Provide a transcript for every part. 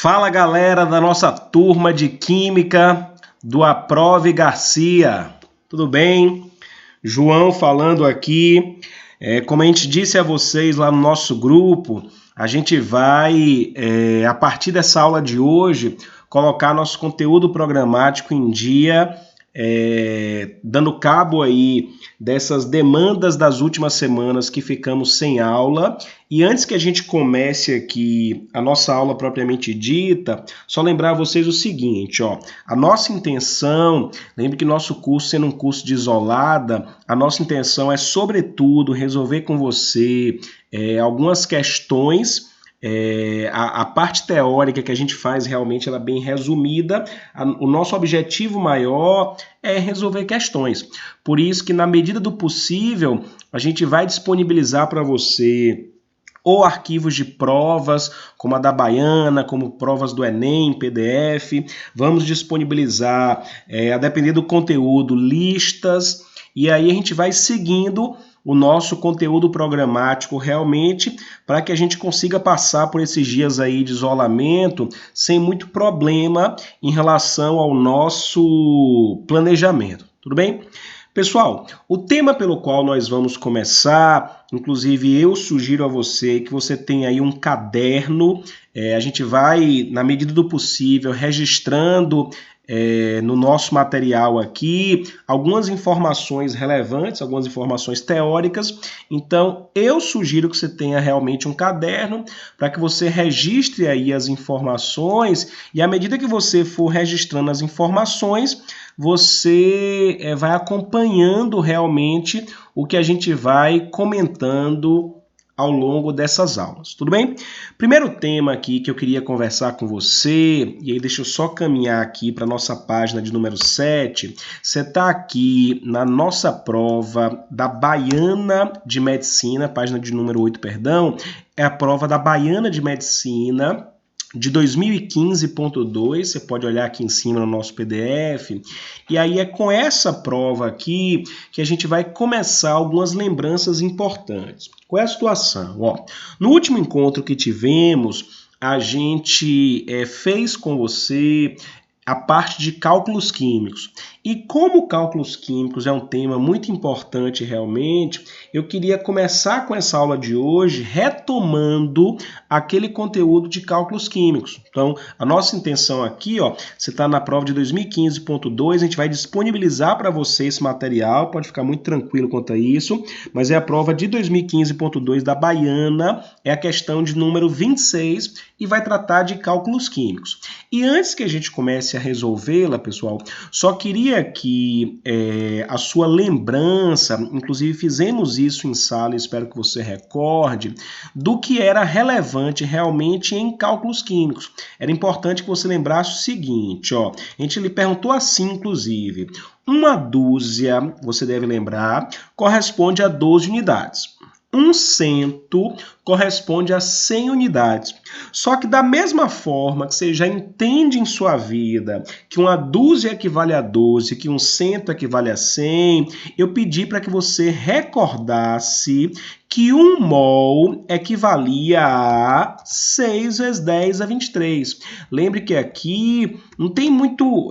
Fala galera da nossa turma de Química do Aprove Garcia, tudo bem? João falando aqui. Como a gente disse a vocês lá no nosso grupo, a gente vai, a partir dessa aula de hoje, colocar nosso conteúdo programático em dia, dando cabo aí dessas demandas das últimas semanas que ficamos sem aula. E antes que a gente comece aqui a nossa aula propriamente dita, só lembrar a vocês o seguinte, a nossa intenção, lembre que nosso curso sendo um curso de isolada, a nossa intenção é sobretudo resolver com você algumas questões. A parte teórica que a gente faz realmente ela é bem resumida. O nosso objetivo maior é resolver questões. Por isso que na medida do possível a gente vai disponibilizar para você ou arquivos de provas, como a da Baiana, como provas do Enem, PDF. Vamos disponibilizar, a depender do conteúdo, listas. E aí a gente vai seguindo o nosso conteúdo programático realmente para que a gente consiga passar por esses dias aí de isolamento sem muito problema em relação ao nosso planejamento. Tudo bem? Pessoal, o tema pelo qual nós vamos começar, inclusive eu sugiro a você que você tenha aí um caderno, a gente vai, na medida do possível, registrando no nosso material aqui algumas informações relevantes, algumas informações teóricas. Então eu sugiro que você tenha realmente um caderno para que você registre aí as informações, e à medida que você for registrando as informações, você vai acompanhando realmente o que a gente vai comentando ao longo dessas aulas, tudo bem? Primeiro tema aqui que eu queria conversar com você, e aí deixa eu só caminhar aqui para a nossa página de número 7, você está aqui na nossa prova da Baiana de Medicina, página de número 8, perdão, é a prova da Baiana de Medicina, de 2015.2, você pode olhar aqui em cima no nosso PDF, e aí é com essa prova aqui que a gente vai começar algumas lembranças importantes. Qual é a situação? No último encontro que tivemos, a gente fez com você a parte de cálculos químicos. E como cálculos químicos é um tema muito importante realmente, eu queria começar com essa aula de hoje retomando aquele conteúdo de cálculos químicos. Então, a nossa intenção aqui, você está na prova de 2015.2, a gente vai disponibilizar para você esse material, pode ficar muito tranquilo quanto a isso, mas é a prova de 2015.2 da Baiana, é a questão de número 26 e vai tratar de cálculos químicos. E antes que a gente comece a resolvê-la, pessoal, só queria que a sua lembrança, inclusive fizemos isso em sala, espero que você recorde, do que era relevante realmente em cálculos químicos. Era importante que você lembrasse o seguinte, a gente lhe perguntou assim, inclusive, uma dúzia, você deve lembrar, corresponde a 12 unidades. 100 corresponde a 100 unidades. Só que da mesma forma que você já entende em sua vida que uma dúzia equivale a 12, que 100 equivale a 100, eu pedi para que você recordasse que 1 mol equivalia a 6 vezes 10 a 23. Lembre que aqui não tem muito...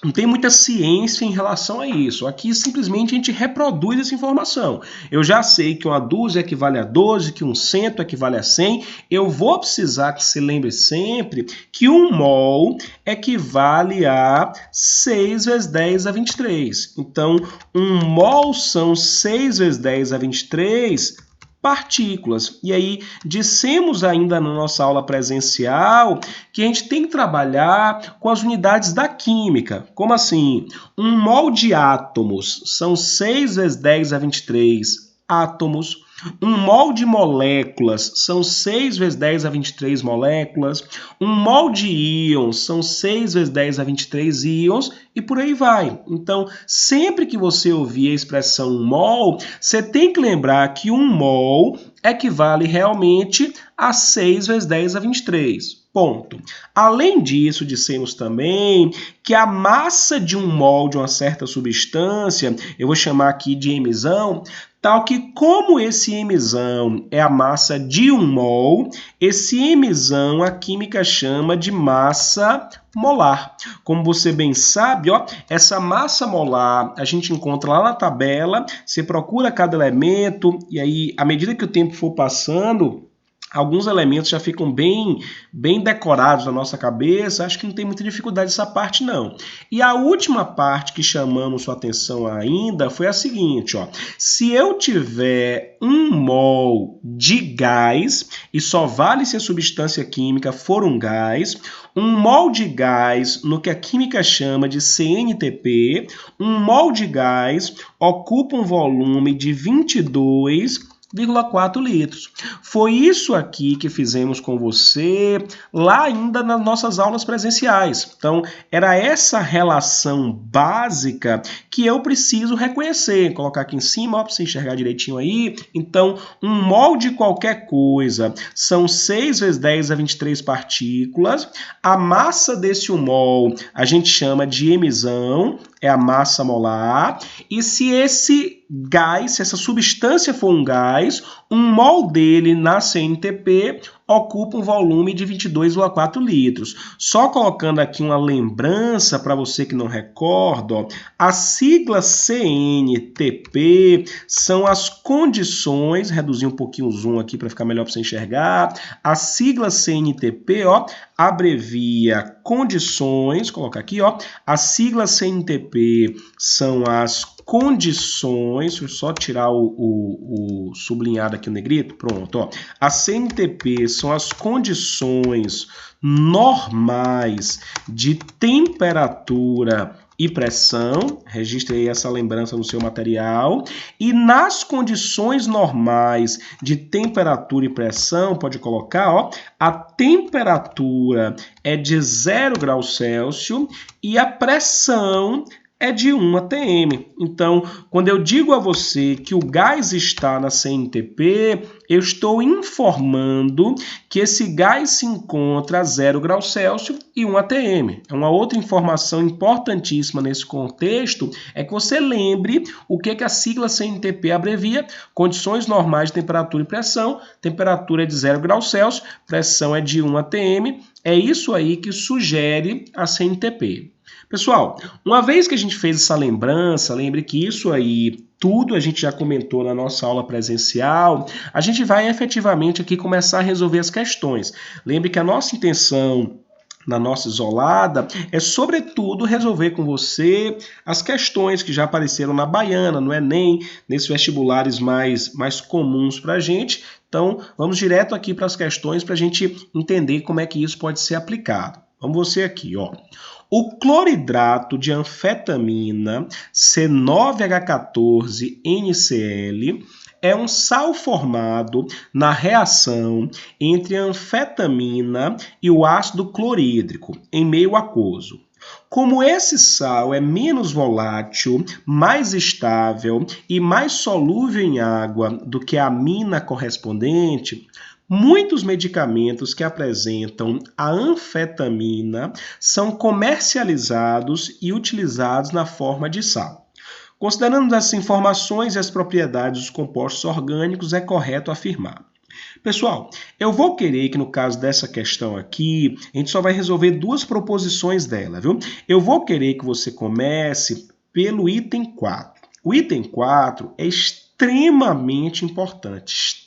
Não tem muita ciência em relação a isso. Aqui simplesmente a gente reproduz essa informação. Eu já sei que uma dúzia equivale a 12, que 100 equivale a 100. Eu vou precisar que você lembre sempre que 1 mol equivale a 6 vezes 10 a 23. Então, 1 mol são 6 vezes 10 a 23 partículas. E aí, dissemos ainda na nossa aula presencial que a gente tem que trabalhar com as unidades da química. Como assim? 1 mol de átomos são 6 vezes 10 a 23 átomos. 1 mol de moléculas são 6 vezes 10 a 23 moléculas. 1 mol de íons são 6 vezes 10 a 23 íons e por aí vai. Então, sempre que você ouvir a expressão 1 mol, você tem que lembrar que 1 mol equivale realmente a 6 vezes 10 a 23. Ponto. Além disso, dissemos também que a massa de 1 mol de uma certa substância, eu vou chamar aqui de mzão, tal que como esse mzão é a massa de 1 mol, esse mzão a química chama de massa molar. Como você bem sabe, ó, essa massa molar a gente encontra lá na tabela, você procura cada elemento e aí, à medida que o tempo for passando, alguns elementos já ficam bem decorados na nossa cabeça, acho que não tem muita dificuldade essa parte não. E a última parte que chamamos sua atenção ainda foi a seguinte, ó, se eu tiver 1 mol de gás, e só vale se a substância química for um gás, 1 mol de gás no que a química chama de CNTP, 1 mol de gás ocupa um volume de 22,4 litros. Foi isso aqui que fizemos com você lá ainda nas nossas aulas presenciais. Então, era essa relação básica que eu preciso reconhecer. Vou colocar aqui em cima, para você enxergar direitinho aí. Então, 1 mol de qualquer coisa são 6 vezes 10 a 23 partículas. A massa desse 1 mol a gente chama de mzão, é a massa molar. E se esse gás, se essa substância for um gás, 1 mol dele na CNTP ocupa um volume de 22,4 litros. Só colocando aqui uma lembrança para você que não recorda, ó, a sigla CNTP são as condições, reduzir um pouquinho o zoom aqui para ficar melhor para você enxergar, a sigla CNTP, ó, abrevia condições, colocar aqui, ó, a sigla CNTP são as condições, deixa eu só tirar o sublinhado aqui, o negrito, pronto, ó. A CNTP são as condições normais de temperatura e pressão, registre aí essa lembrança no seu material, e nas condições normais de temperatura e pressão, pode colocar, ó, a temperatura é de 0 graus Celsius e a pressão é de 1 atm. Então, quando eu digo a você que o gás está na CNTP, eu estou informando que esse gás se encontra a 0 graus Celsius e 1 atm. É uma outra informação importantíssima nesse contexto, é que você lembre o que a sigla CNTP abrevia, condições normais de temperatura e pressão, temperatura é de 0 graus Celsius, pressão é de 1 atm, é isso aí que sugere a CNTP. Pessoal, uma vez que a gente fez essa lembrança, lembre que isso aí, tudo a gente já comentou na nossa aula presencial, a gente vai efetivamente aqui começar a resolver as questões. Lembre que a nossa intenção na nossa isolada é, sobretudo, resolver com você as questões que já apareceram na Baiana, no Enem, nesses vestibulares mais comuns para a gente. Então, vamos direto aqui para as questões para a gente entender como é que isso pode ser aplicado. Vamos você aqui, ó. O cloridrato de anfetamina C9H14NCl é um sal formado na reação entre a anfetamina e o ácido clorídrico em meio aquoso. Como esse sal é menos volátil, mais estável e mais solúvel em água do que a amina correspondente, muitos medicamentos que apresentam a anfetamina são comercializados e utilizados na forma de sal. Considerando essas informações e as propriedades dos compostos orgânicos, é correto afirmar. Pessoal, eu vou querer que no caso dessa questão aqui, a gente só vai resolver 2 proposições dela, viu? Eu vou querer que você comece pelo item 4. O item 4 é extremamente importante.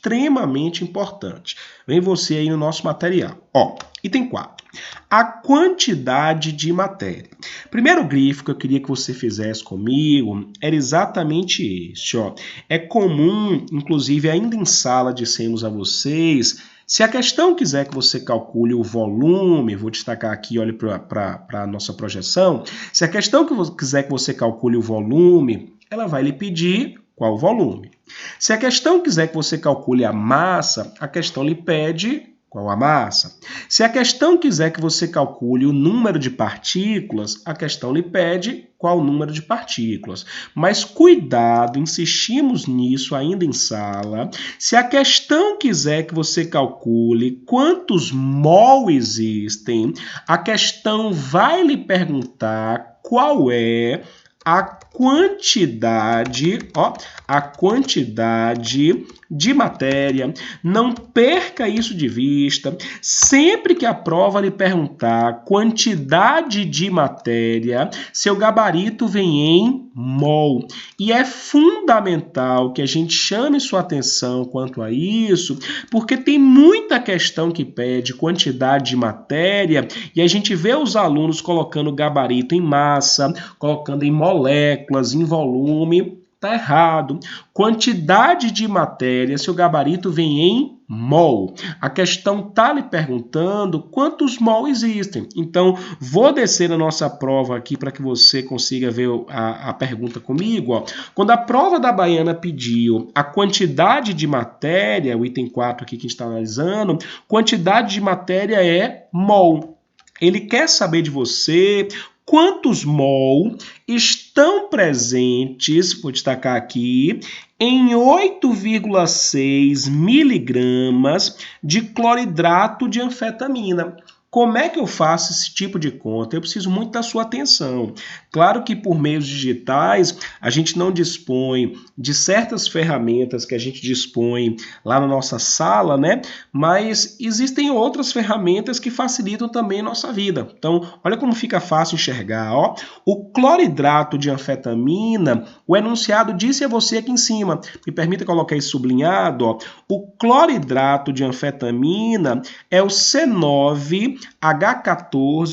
Vem você aí no nosso material. Ó, item 4. A quantidade de matéria. Primeiro grifo que eu queria que você fizesse comigo era exatamente este, ó. É comum, inclusive ainda em sala dissemos a vocês, se a questão quiser que você calcule o volume, vou destacar aqui, olhe para a nossa projeção, se a questão quiser que você calcule o volume, ela vai lhe pedir qual o volume. Se a questão quiser que você calcule a massa, a questão lhe pede qual a massa. Se a questão quiser que você calcule o número de partículas, a questão lhe pede qual o número de partículas. Mas cuidado, insistimos nisso ainda em sala. Se a questão quiser que você calcule quantos mol existem, a questão vai lhe perguntar qual é a quantidade, ó, a quantidade de matéria. Não perca isso de vista. Sempre que a prova lhe perguntar quantidade de matéria, seu gabarito vem em mol. E é fundamental que a gente chame sua atenção quanto a isso, porque tem muita questão que pede quantidade de matéria e a gente vê os alunos colocando o gabarito em massa, colocando em moléculas, em volume. Está errado. Quantidade de matéria, seu gabarito vem em mol. A questão está lhe perguntando quantos mol existem. Então, vou descer a nossa prova aqui para que você consiga ver a pergunta comigo. Ó. Quando a prova da Baiana pediu a quantidade de matéria, o item 4 aqui que a gente está analisando, quantidade de matéria é mol. Ele quer saber de você quantos mol estão presentes, vou destacar aqui, em 8,6 miligramas de cloridrato de anfetamina. Como é que eu faço esse tipo de conta? Eu preciso muito da sua atenção. Claro que por meios digitais a gente não dispõe de certas ferramentas que a gente dispõe lá na nossa sala, né? Mas existem outras ferramentas que facilitam também a nossa vida. Então, olha como fica fácil enxergar, ó. O cloridrato de anfetamina, o enunciado disse a você aqui em cima. Me permita colocar isso sublinhado, ó. O cloridrato de anfetamina é o C9H14,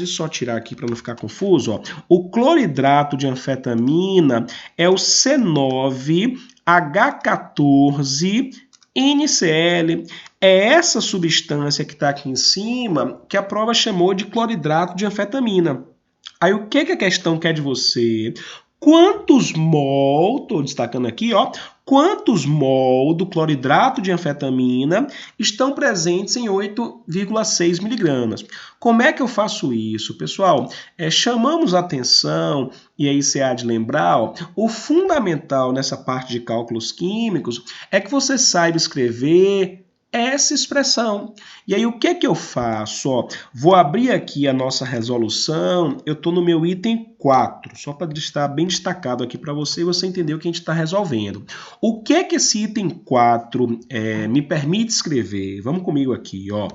só tirar aqui para não ficar confuso, ó. O cloridrato de anfetamina é o C9H14NCl. É essa substância que está aqui em cima que a prova chamou de cloridrato de anfetamina. Aí o que a questão quer de você? Quantos mol, estou destacando aqui, ó, quantos mol do cloridrato de anfetamina estão presentes em 8,6 miligramas? Como é que eu faço isso, pessoal? Chamamos a atenção, e aí você há de lembrar, ó, o fundamental nessa parte de cálculos químicos é que você saiba escrever essa expressão. E aí o que eu faço? Ó, vou abrir aqui a nossa resolução, eu estou no meu item 4, só para estar bem destacado aqui para você e você entender o que a gente está resolvendo. O que esse item 4 me permite escrever? Vamos comigo aqui, ó.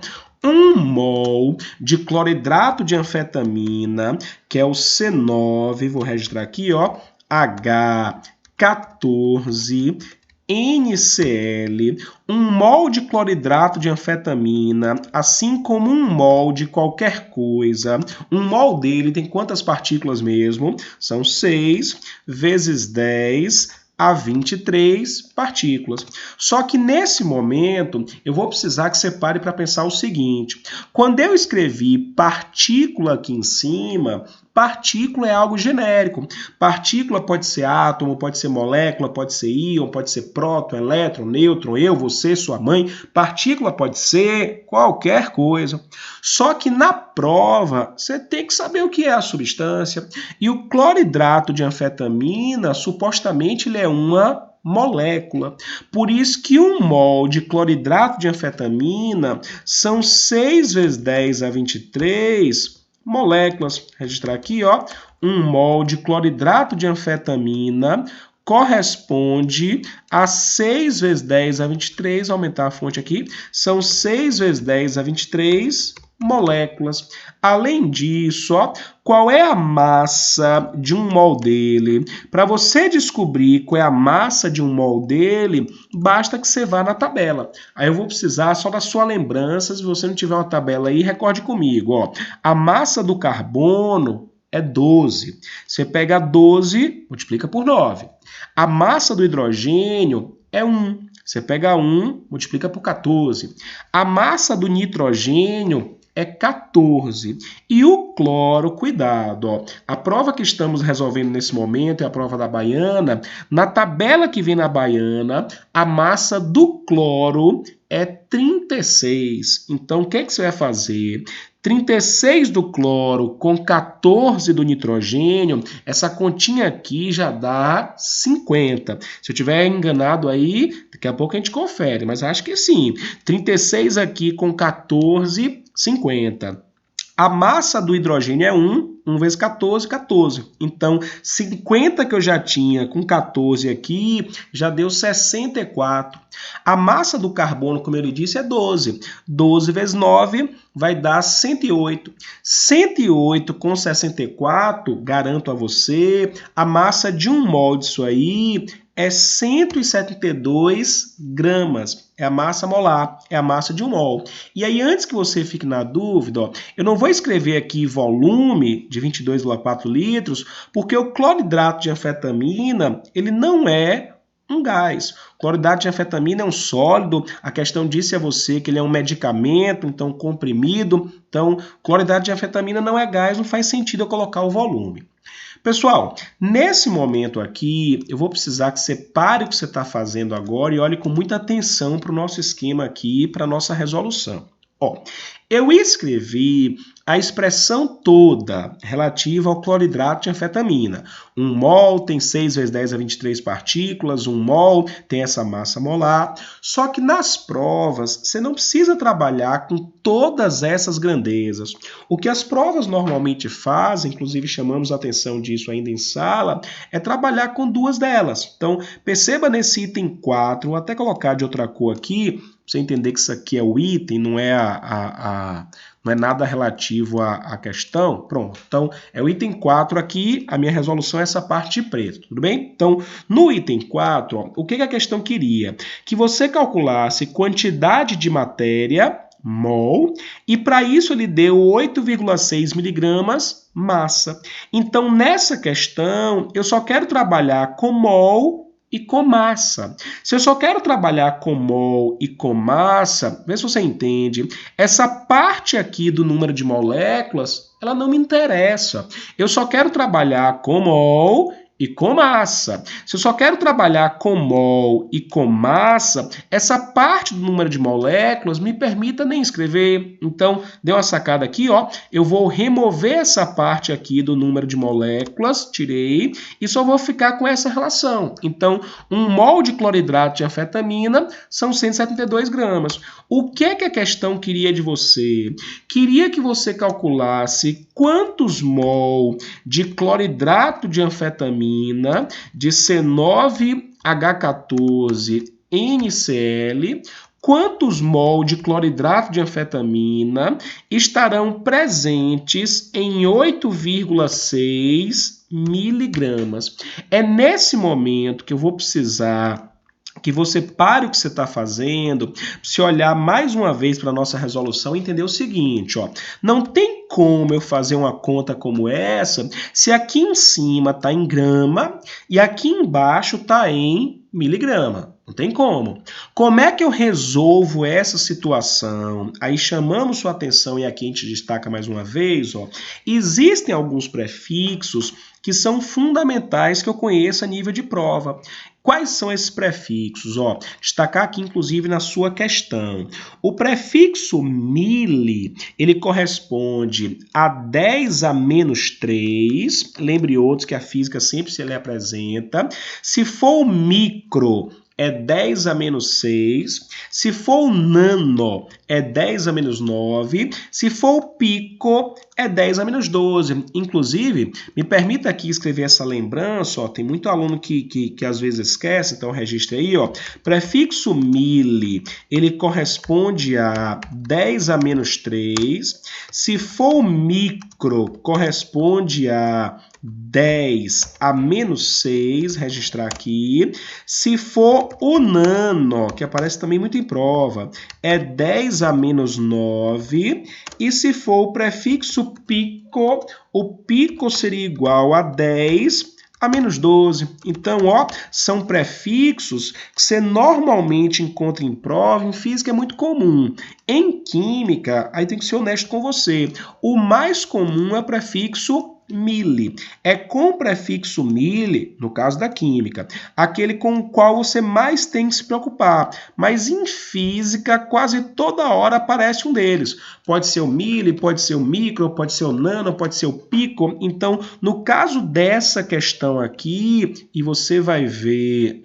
1 mol de cloridrato de anfetamina, que é o C9, vou registrar aqui, ó, H14, NCl, 1 mol de cloridrato de anfetamina, assim como 1 mol de qualquer coisa. 1 mol dele tem quantas partículas mesmo? São 6 vezes 10 a 23 partículas. Só que nesse momento eu vou precisar que você pare para pensar o seguinte. Quando eu escrevi partícula aqui em cima, partícula é algo genérico. Partícula pode ser átomo, pode ser molécula, pode ser íon, pode ser próton, elétron, nêutron, eu, você, sua mãe. Partícula pode ser qualquer coisa. Só que na prova você tem que saber o que é a substância. E o cloridrato de anfetamina, supostamente, ele é uma molécula. Por isso que 1 mol de cloridrato de anfetamina são 6 vezes 10 a 23 moléculas. Registrar aqui, ó, 1 mol de cloridrato de anfetamina corresponde a 6 vezes 10 a 23, aumentar a fonte aqui, são 6 vezes 10 a 23 moléculas. Além disso, ó, qual é a massa de 1 mol dele? Para você descobrir qual é a massa de 1 mol dele, basta que você vá na tabela. Aí eu vou precisar só da sua lembrança, se você não tiver uma tabela aí, recorde comigo. Ó. A massa do carbono é 12. Você pega 12, multiplica por 9. A massa do hidrogênio é 1. Você pega 1, multiplica por 14. A massa do nitrogênio é 14. E o cloro, cuidado, ó, a prova que estamos resolvendo nesse momento é a prova da Baiana. Na tabela que vem na Baiana, a massa do cloro é 36. Então, o que você vai fazer? 36 do cloro com 14 do nitrogênio, essa continha aqui já dá 50. Se eu estiver enganado aí, daqui a pouco a gente confere, mas acho que sim. 36 aqui com 14, 50. A massa do hidrogênio é 1 vezes 14, 14. Então, 50 que eu já tinha com 14 aqui, já deu 64. A massa do carbono, como ele disse, é 12. 12 vezes 9 vai dar 108. 108 com 64, garanto a você, a massa de 1 mol disso aí é 172 gramas. É a massa molar, é a massa de 1 mol. E aí, antes que você fique na dúvida, ó, eu não vou escrever aqui volume de 22,4 litros, porque o cloridrato de anfetamina, ele não é um gás. O cloridrato de anfetamina é um sólido. A questão disse a você que ele é um medicamento, então comprimido. Então, cloridrato de anfetamina não é gás, não faz sentido eu colocar o volume. Pessoal, nesse momento aqui, eu vou precisar que você pare o que você está fazendo agora e olhe com muita atenção para o nosso esquema aqui, para a nossa resolução. Ó, eu escrevi a expressão toda relativa ao cloridrato de anfetamina. 1 mol tem 6 vezes 10 a 23 partículas, 1 mol tem essa massa molar. Só que nas provas, você não precisa trabalhar com todas essas grandezas. O que as provas normalmente fazem, inclusive chamamos a atenção disso ainda em sala, é trabalhar com 2 delas. Então, perceba nesse item 4, vou até colocar de outra cor aqui, para você entender que isso aqui é o item, não é não é nada relativo à questão. Pronto, então é o item 4 aqui, a minha resolução é essa parte de preto, tudo bem? Então, no item 4, ó, o que a questão queria? Que você calculasse quantidade de matéria, mol, e para isso ele deu 8,6 miligramas massa. Então, nessa questão, eu só quero trabalhar com mol e com massa. Se eu só quero trabalhar com mol e com massa, vê se você entende, essa parte aqui do número de moléculas, ela não me interessa. Eu só quero trabalhar com mol e com massa. Se eu só quero trabalhar com mol e com massa, essa parte do número de moléculas me permita nem escrever. Então, deu uma sacada aqui, ó. Eu vou remover essa parte aqui do número de moléculas, tirei, e só vou ficar com essa relação. Então, 1 mol de cloridrato de anfetamina são 172 gramas. O que a questão queria de você? Queria que você calculasse quantos mol de cloridrato de anfetamina de C9H14NCl, quantos mol de cloridrato de anfetamina estarão presentes em 8,6 miligramas. É nesse momento que eu vou precisar que você pare o que você está fazendo, se olhar mais uma vez para a nossa resolução e entender o seguinte, ó, não tem como eu fazer uma conta como essa se aqui em cima está em grama e aqui embaixo está em miligrama. Não tem como. Como é que eu resolvo essa situação? Aí chamamos sua atenção e aqui a gente destaca mais uma vez, ó, existem alguns prefixos que são fundamentais que eu conheça a nível de prova. Quais são esses prefixos? Ó, destacar aqui, inclusive, na sua questão. O prefixo mili, ele corresponde a 10 a menos 3. Lembre outros que a física sempre se lhe apresenta. Se for o micro, é 10 a menos 6. Se for o nano, é 10 a menos 9. Se for o pico, é 10 a menos 12. Inclusive, me permita aqui escrever essa lembrança, ó, tem muito aluno que às vezes esquece, então registre aí, ó. Prefixo mili, ele corresponde a 10 a menos 3. Se for o micro, corresponde a 10 a menos 6, registrar aqui. Se for o nano, que aparece também muito em prova, é 10 a menos 9. E se for o prefixo pico, o pico seria igual a 10 a menos 12. Então, ó, são prefixos que você normalmente encontra em prova, em física é muito comum. Em química, aí tem que ser honesto com você, o mais comum é o prefixo mili. É com o prefixo mili, no caso da química, aquele com o qual você mais tem que se preocupar. Mas em física, quase toda hora aparece um deles. Pode ser o mili, pode ser o micro, pode ser o nano, pode ser o pico. Então, no caso dessa questão aqui, e você vai ver,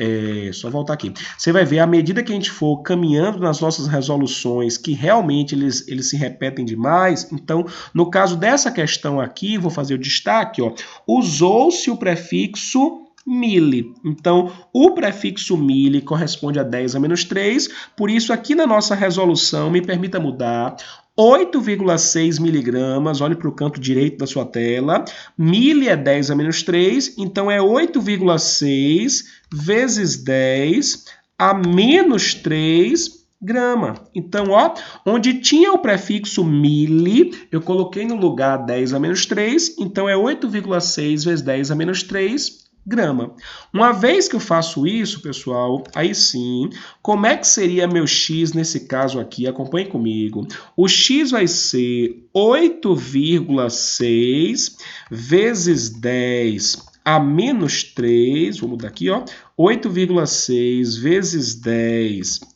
só voltar aqui, você vai ver à medida que a gente for caminhando nas nossas resoluções, que realmente eles se repetem demais. Então, no caso dessa questão aqui, vou fazer o destaque, ó, usou-se o prefixo mili. Então, o prefixo mili corresponde a 10 a menos 3, por isso aqui na nossa resolução, me permita mudar, 8,6 miligramas, olhe para o canto direito da sua tela, mili é 10 a menos 3, então é 8,6 vezes 10 a menos 3 grama. Então, ó, onde tinha o prefixo mili, eu coloquei no lugar 10 a menos 3, então é 8,6 vezes 10 a menos 3 grama. Uma vez que eu faço isso, pessoal, aí sim, como é que seria meu x nesse caso aqui? Acompanhe comigo. O x vai ser 8,6 vezes 10 a menos 3, vou mudar aqui, ó, 8,6 vezes 10...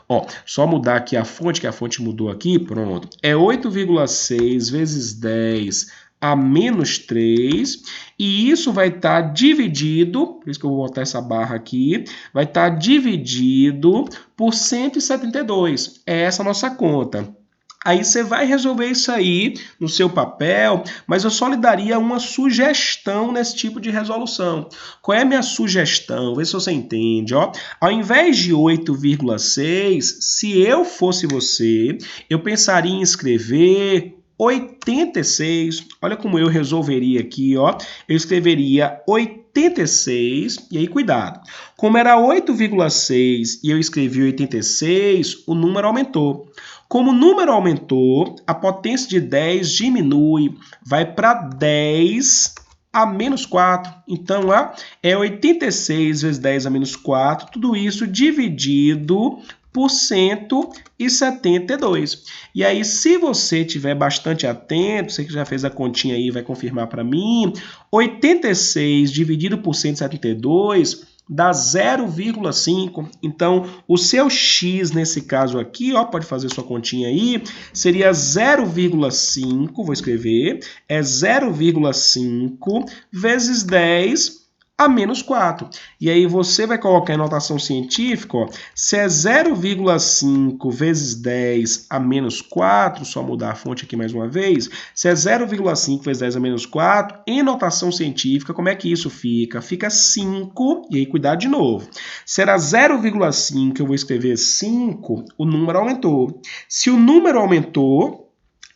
Ó, só mudar aqui a fonte, que a fonte mudou aqui, pronto. É 8,6 vezes 10 a menos 3, e isso vai estar dividido, por isso que eu vou botar essa barra aqui, vai estar dividido por 172. É essa a nossa conta. Aí você vai resolver isso aí no seu papel, mas eu só lhe daria uma sugestão nesse tipo de resolução. Qual é a minha sugestão? Vê se você entende. Ó. Ao invés de 8,6, se eu fosse você, eu pensaria em escrever 86. Olha como eu resolveria aqui. Ó. Eu escreveria 86, e aí cuidado. Como era 8,6 e eu escrevi 86, o número aumentou. Como o número aumentou, a potência de 10 diminui, vai para 10 a menos 4. Então, é 86 vezes 10 a menos 4, tudo isso dividido por 172. E aí, se você estiver bastante atento, você que já fez a continha aí vai confirmar para mim, 86 dividido por 172... dá 0,5. Então, o seu x nesse caso aqui, ó, pode fazer sua continha aí, seria 0,5, vou escrever, é 0,5 vezes 10 a menos 4. E aí você vai colocar em notação científica, ó, se é 0,5 vezes 10 a menos 4, só mudar a fonte aqui mais uma vez, se é 0,5 vezes 10 a menos 4, em notação científica, como é que isso fica? Fica 5, e aí cuidado de novo. Se era 0,5, eu vou escrever 5, o número aumentou. Se o número aumentou,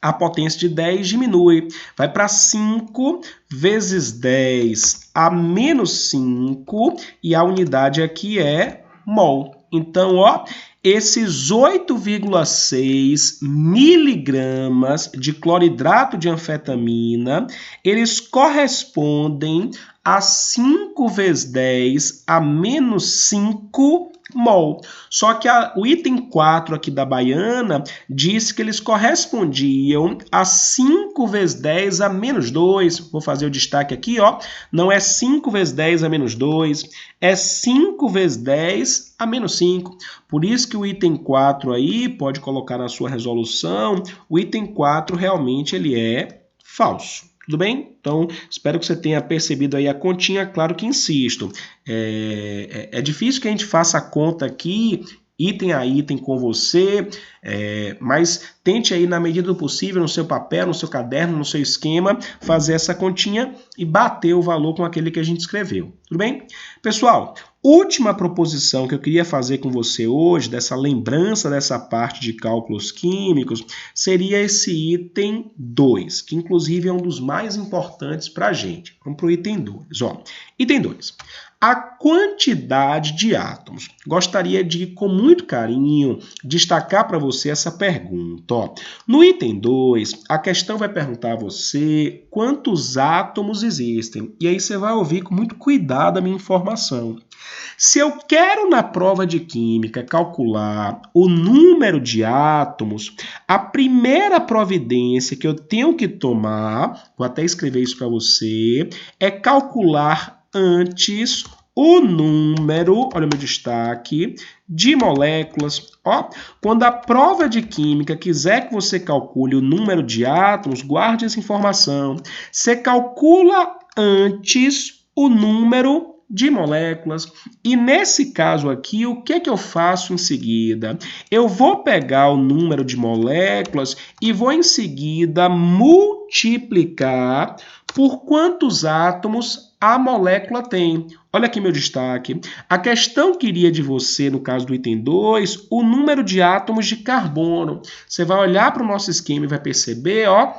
a potência de 10 diminui, vai para 5 vezes 10 a menos 5, e a unidade aqui é mol. Então, ó, esses 8,6 miligramas de cloridrato de anfetamina, eles correspondem a 5 vezes 10 a menos 5 mol. Só que o item 4 aqui da Baiana disse que eles correspondiam a 5 vezes 10 a menos 2. Vou fazer o destaque aqui, ó. Não é 5 vezes 10 a menos 2, é 5 vezes 10 a menos 5. Por isso que o item 4 aí, pode colocar na sua resolução, o item 4 realmente ele é falso. Tudo bem? Então, espero que você tenha percebido aí a continha. Claro que insisto, é difícil que a gente faça a conta aqui, item a item com você, mas tente aí, na medida do possível, no seu papel, no seu caderno, no seu esquema, fazer essa continha e bater o valor com aquele que a gente escreveu. Tudo bem? Pessoal, última proposição que eu queria fazer com você hoje, dessa lembrança dessa parte de cálculos químicos, seria esse item 2, que inclusive é um dos mais importantes para a gente. Vamos para o item 2. Ó, item 2. a quantidade de átomos. Gostaria de, com muito carinho, destacar para você essa pergunta. Ó. No item 2, a questão vai perguntar a você quantos átomos existem. E aí você vai ouvir com muito cuidado a minha informação. Se eu quero na prova de química calcular o número de átomos, a primeira providência que eu tenho que tomar, vou até escrever isso para você, é calcular antes o número, olha o meu destaque, de moléculas. Ó, quando a prova de química quiser que você calcule o número de átomos, guarde essa informação. Você calcula antes o número de moléculas. E nesse caso aqui, o que eu faço em seguida? Eu vou pegar o número de moléculas e vou em seguida multiplicar por quantos átomos a molécula tem. Olha aqui meu destaque. A questão queria de você, no caso do item 2, o número de átomos de carbono. Você vai olhar para o nosso esquema e vai perceber, ó,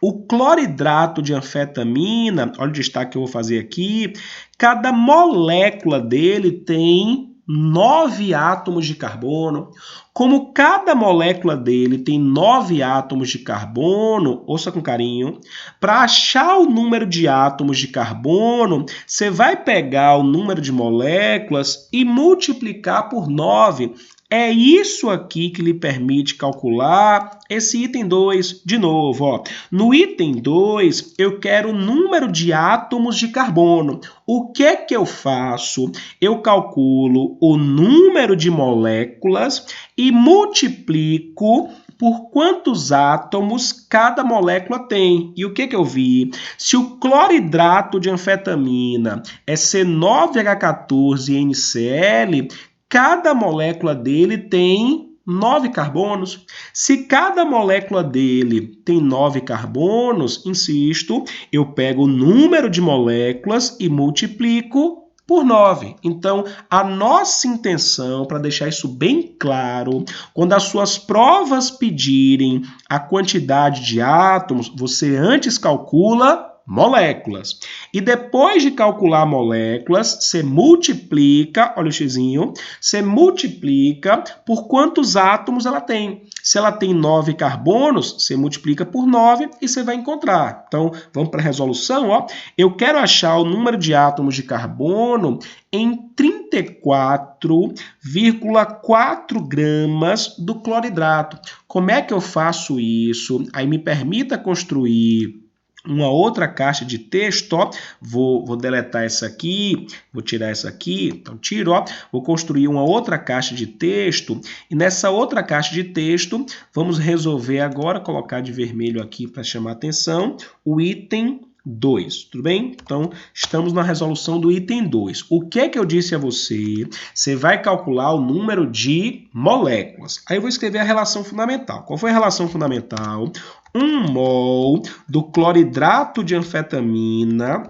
o cloridrato de anfetamina, olha o destaque que eu vou fazer aqui, cada molécula dele tem 9 átomos de carbono. Como cada molécula dele tem 9 átomos de carbono, ouça com carinho, para achar o número de átomos de carbono, você vai pegar o número de moléculas e multiplicar por 9. É isso aqui que lhe permite calcular esse item 2. De novo, ó. No item 2, eu quero o número de átomos de carbono. O que é que eu faço? Eu calculo o número de moléculas e multiplico por quantos átomos cada molécula tem. E o que eu vi? Se o cloridrato de anfetamina é C9H14NCl, cada molécula dele tem 9 carbonos. Se cada molécula dele tem 9 carbonos, insisto, eu pego o número de moléculas e multiplico por 9. Então, a nossa intenção, para deixar isso bem claro, quando as suas provas pedirem a quantidade de átomos, você antes calcula moléculas. E depois de calcular moléculas, você multiplica, olha o xizinho, você multiplica por quantos átomos ela tem. Se ela tem 9 carbonos, você multiplica por 9 e você vai encontrar. Então, vamos para a resolução. Ó. Eu quero achar o número de átomos de carbono em 34,4 gramas do cloridrato. Como é que eu faço isso? Aí me permita construir uma outra caixa de texto, ó, vou deletar essa aqui, vou tirar essa aqui, então tiro, ó, vou construir uma outra caixa de texto, e nessa outra caixa de texto, vamos resolver agora, colocar de vermelho aqui para chamar a atenção, o item 2, tudo bem? Então, estamos na resolução do item 2. O que é que eu disse a você? Você vai calcular o número de moléculas. Aí eu vou escrever a relação fundamental. Qual foi a relação fundamental? 1 mol do cloridrato de anfetamina,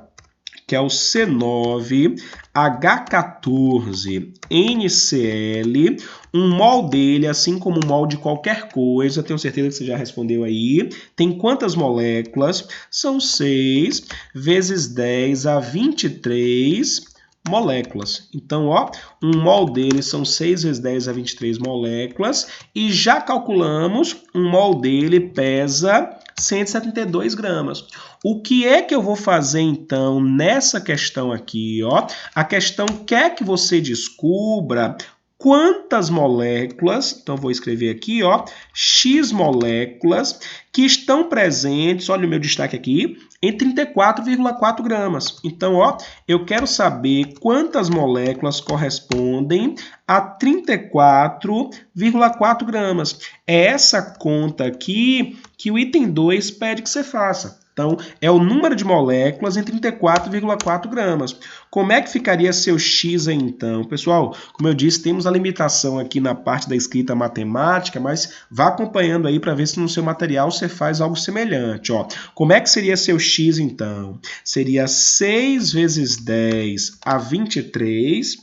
que é o C9H14NCl, um mol dele, assim como um mol de qualquer coisa, tenho certeza que você já respondeu aí, tem quantas moléculas? São 6 vezes 10 a 23 moléculas. Então, ó, um mol dele são 6 vezes 10 a 23 moléculas e já calculamos, um mol dele pesa 172 gramas. O que é que eu vou fazer, então, nessa questão aqui? Ó? A questão quer que você descubra quantas moléculas, então vou escrever aqui, ó, X moléculas que estão presentes, olha o meu destaque aqui, em 34,4 gramas. Então, ó, eu quero saber quantas moléculas correspondem a 34,4 gramas. É essa conta aqui que o item 2 pede que você faça. Então, é o número de moléculas em 34,4 gramas. Como é que ficaria seu X aí, então? Pessoal, como eu disse, temos a limitação aqui na parte da escrita matemática, mas vá acompanhando aí para ver se no seu material você faz algo semelhante. Ó. Como é que seria seu X, então? Seria 6 vezes 10 a 23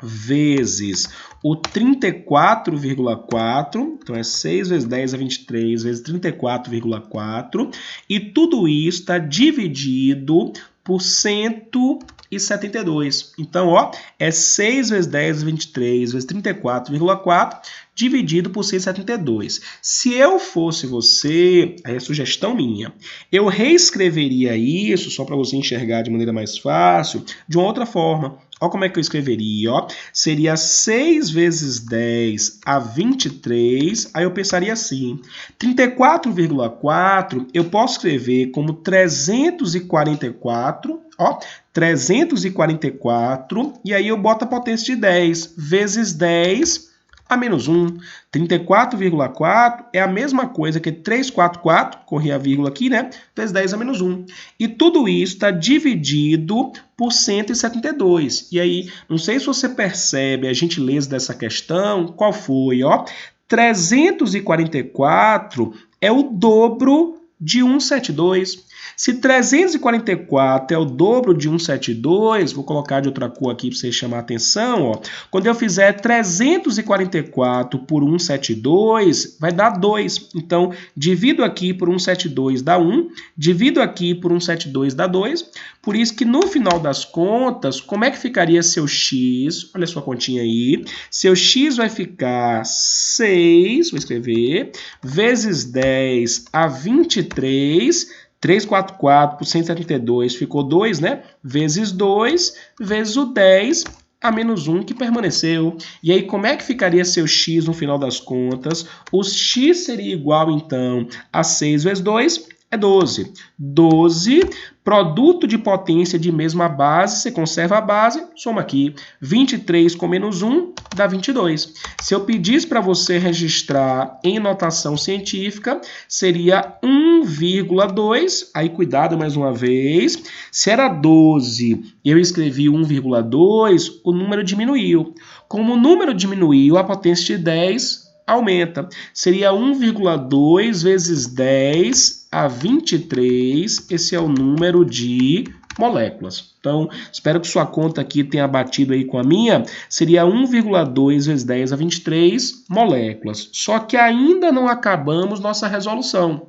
vezes o 34,4, então é 6 vezes 10 a 23 vezes 34,4, e tudo isso está dividido por 172. Então, ó, é 6 vezes 10, 23, vezes 34,4, dividido por 172. Se eu fosse você, aí é sugestão minha, eu reescreveria isso, só para você enxergar de maneira mais fácil, de uma outra forma. Olha como é que eu escreveria, ó. Seria 6 vezes 10 a 23, aí eu pensaria assim, 34,4 eu posso escrever como 344, ó, 344, e aí eu boto a potência de 10, vezes 10 a menos 1. 34,4 é a mesma coisa que 344, corri a vírgula aqui, né? Vezes 10 a menos 1. E tudo isso está dividido por 172. E aí, não sei se você percebe a gentileza dessa questão, qual foi, ó? 344 é o dobro de 172. Se 344 é o dobro de 172, vou colocar de outra cor aqui para você chamar a atenção, ó. Quando eu fizer 344 por 172, vai dar 2. Então, divido aqui por 172 dá 1, divido aqui por 172 dá 2. Por isso que no final das contas, como é que ficaria seu x? Olha a sua continha aí. Seu x vai ficar 6, vou escrever, vezes 10 a 23, 344 por 172 ficou 2, né? Vezes 2, vezes o 10 a menos 1 que permaneceu. E aí, como é que ficaria seu x no final das contas? O x seria igual, então, a 6 vezes 2 é 12. 12, produto de potência de mesma base, você conserva a base, soma aqui. 23 com menos 1 dá 22. Se eu pedisse para você registrar em notação científica, seria 1,2. Aí, cuidado mais uma vez. Se era 12 e eu escrevi 1,2, o número diminuiu. Como o número diminuiu, a potência de 10 aumenta. Seria 1,2 vezes 10 a 23, esse é o número de moléculas. Então, espero que sua conta aqui tenha batido aí com a minha, seria 1,2 vezes 10 a 23 moléculas. Só que ainda não acabamos nossa resolução.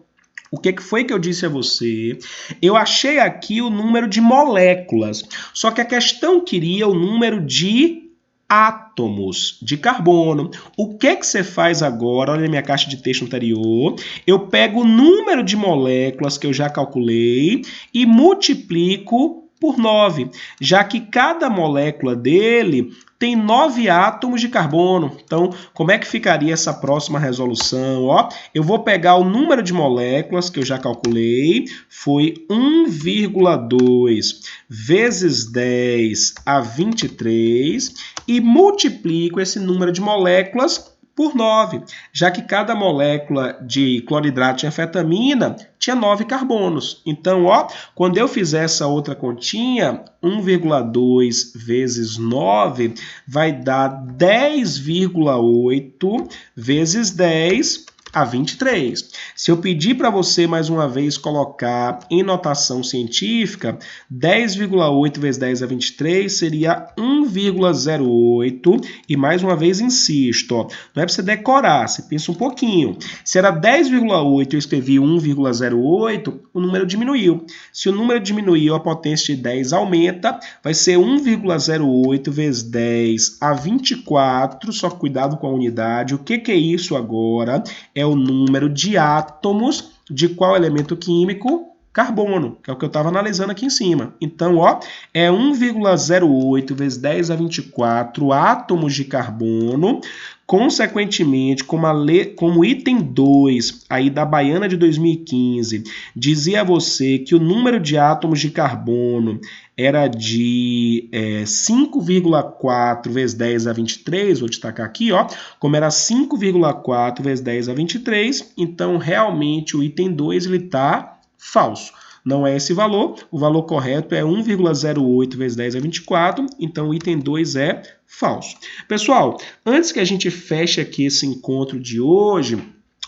O que foi que eu disse a você? Eu achei aqui o número de moléculas, só que a questão queria o número de átomos de carbono. O que você faz agora? Olha a minha caixa de texto anterior. Eu pego o número de moléculas que eu já calculei e multiplico por 9, já que cada molécula dele tem 9 átomos de carbono. Então, como é que ficaria essa próxima resolução? Ó, eu vou pegar o número de moléculas que eu já calculei, foi 1,2 vezes 10 a 23 e multiplico esse número de moléculas por 9, já que cada molécula de cloridrato de anfetamina tinha 9 carbonos. Então, ó, quando eu fizer essa outra continha, 1,2 vezes 9 vai dar 10,8 vezes 10 a 23. Se eu pedir para você mais uma vez colocar em notação científica, 10,8 vezes 10 a 23 seria 1,08 e mais uma vez insisto, ó, não é para você decorar, você pensa um pouquinho. Se era 10,8 eu escrevi 1,08, o número diminuiu. Se o número diminuiu, a potência de 10 aumenta, vai ser 1,08 vezes 10 a 24, só cuidado com a unidade. O que é isso agora? É o número de átomos de qual elemento químico? Carbono, que é o que eu estava analisando aqui em cima. Então, ó, é 1,08 vezes 10 a 24 átomos de carbono. Consequentemente, como item 2 aí da Baiana de 2015 dizia a você que o número de átomos de carbono era de 5,4 vezes 10 a 23, vou destacar aqui, ó, como era 5,4 vezes 10 a 23, então realmente o item 2 ele está falso. Não é esse valor, o valor correto é 1,08 vezes 10 a 24, então o item 2 é falso. Pessoal, antes que a gente feche aqui esse encontro de hoje,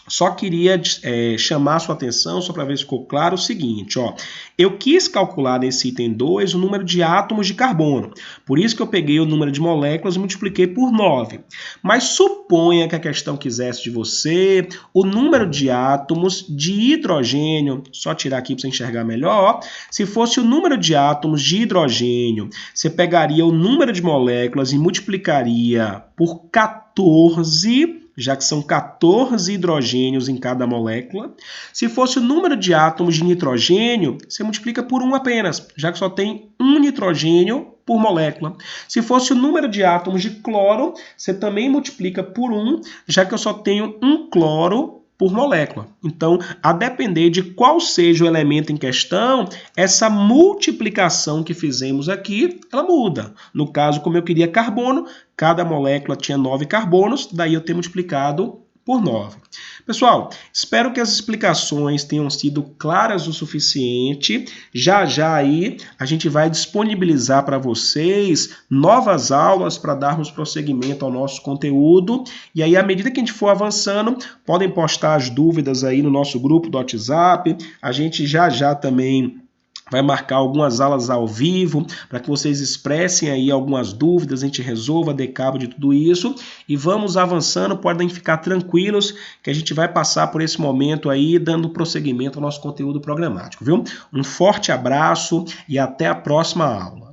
só queria chamar a sua atenção, só para ver se ficou claro, o seguinte, ó. Eu quis calcular nesse item 2 o número de átomos de carbono. Por isso que eu peguei o número de moléculas e multipliquei por 9. Mas suponha que a questão quisesse de você o número de átomos de hidrogênio. Só tirar aqui para você enxergar melhor. Ó. Se fosse o número de átomos de hidrogênio, você pegaria o número de moléculas e multiplicaria por 14, já que são 14 hidrogênios em cada molécula. Se fosse o número de átomos de nitrogênio, você multiplica por 1 apenas, já que só tem um nitrogênio por molécula. Se fosse o número de átomos de cloro, você também multiplica por 1, já que eu só tenho um cloro por molécula. Então, a depender de qual seja o elemento em questão, essa multiplicação que fizemos aqui, ela muda. No caso, como eu queria carbono, cada molécula tinha 9 carbonos, daí eu tenho multiplicado por 9. Pessoal, espero que as explicações tenham sido claras o suficiente. Já já aí a gente vai disponibilizar para vocês novas aulas para darmos prosseguimento ao nosso conteúdo. E aí, à medida que a gente for avançando, podem postar as dúvidas aí no nosso grupo do WhatsApp. A gente já já também vai marcar algumas aulas ao vivo para que vocês expressem aí algumas dúvidas, a gente resolva, dê cabo de tudo isso e vamos avançando, podem ficar tranquilos que a gente vai passar por esse momento aí dando prosseguimento ao nosso conteúdo programático, viu? Um forte abraço e até a próxima aula.